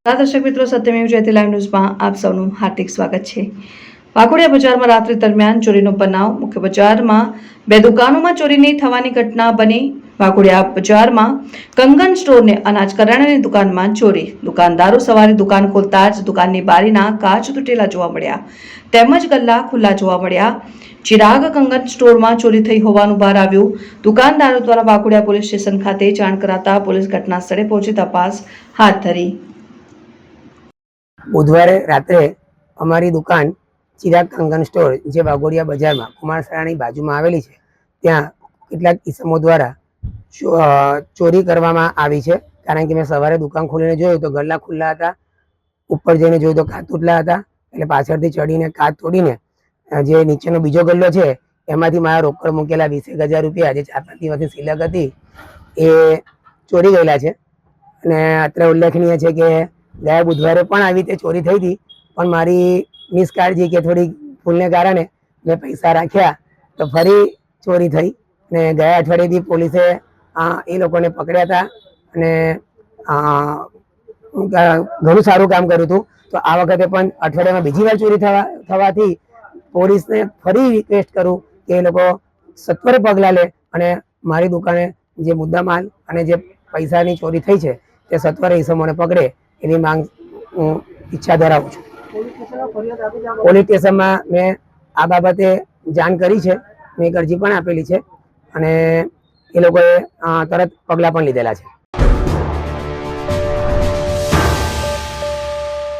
દર્શક મિત્રો, સત્યમેવ જયતે લાઈવ ન્યૂઝમાં આપ સૌનું હાર્દિક સ્વાગત છે। વાઘોડિયા બજારમાં રાત્રિ દરમિયાન ચોરીનો બનાવ। મુખ્ય બજારમાં બે દુકાનોમાં ચોરીની થવાની ઘટના બની। વાઘોડિયા બજારમાં કંગન સ્ટોરને અનાજ કરિયાણાની દુકાનમાં ચોરી। દુકાનદારો સવારે દુકાન ખોલતા જ દુકાનની બારીના કાચ તૂટેલા જોવા મળ્યા તેમજ ગલ્લા ખુલ્લા જોવા મળ્યા। ચિરાગ કંગન સ્ટોરમાં ચોરી થઈ હોવાનું બહાર આવ્યું। દુકાનદારો દ્વારા વાઘોડિયા પોલીસ સ્ટેશન ખાતે જાણ કરાતા પોલીસ ઘટના સ્થળે પહોંચી તપાસ હાથ ધરી। बुधवारे रात्रे अमारी दुकान चिराग कंगन स्टोर जे वाघोडिया बजार में कुमारशाळानी बाजू में आवेली छे त्यां केटलाक ईसमो द्वारा चोरी करवामां आवी छे। कारण के मैं सवारे दुकान खोलीने जोयुं तो गल्ला खुल्ला हता, उपर जईने जोयुं तो काच तूटेला हता। एटले पाछळथी चढ़ीने काच तोड़ीने जे नीचेनो बीजो गल्लो छे एमांथी मारा रोकड़ मूकेला 20,000 रुपया जे 4-5 दिवसथी सिलक हती ए चोरी गयेला छे। अने अत्रे उल्लेखनीय छे के गया बुधवारे पण आवी ते चोरी थई थी, पण मारी निष्काळजी के थोड़ी भूलने कारणे मैं पैसा राख्या तो फरी चोरी थई। ने गया अठवाडियेथी पोलीसे ए लोकोने पकड्या था अने घणुं सारुं काम कर्युं हतुं। तो आ वखते पण अठवाडियामां बीजी वार चोरी थवाथी पोलीसने फरी रिक्वेस्ट करूं के ए लोको सत्वरे पगलां ले अने मारी दुकाने जे मुद्दामाल अने जे पैसानी चोरी थई छे ते सत्वरे ईसमोने पकड़े एनी मांग इच्छा धरावुं छुं। पोलीस स्टेशन में मैं आ बाबते जाण करी छे, मैं एक अरजी पण आपेली छे अने ए लोकोए तरत पगलां पण लीधेला छे।